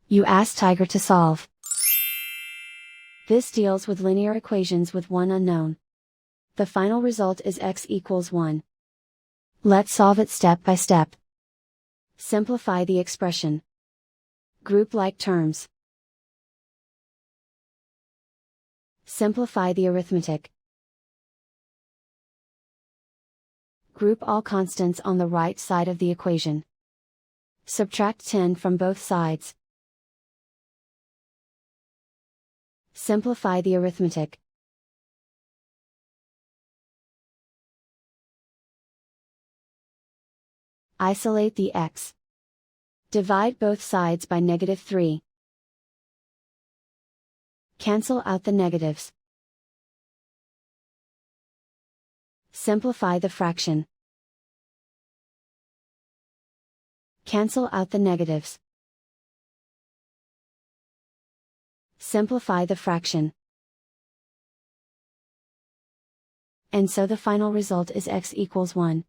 You ask Tiger to solve. This deals with linear equations with one unknown. The final result is x equals 1. Let's solve it step by step. Simplify the expression. Group like terms. Simplify the arithmetic. Group all constants on the right side of the equation. Subtract 10 from both sides. Simplify the arithmetic. Isolate the x. Divide both sides by -3. Cancel out the negatives. Simplify the fraction. Cancel out the negatives. Simplify the fraction. And so the final result is x equals 1.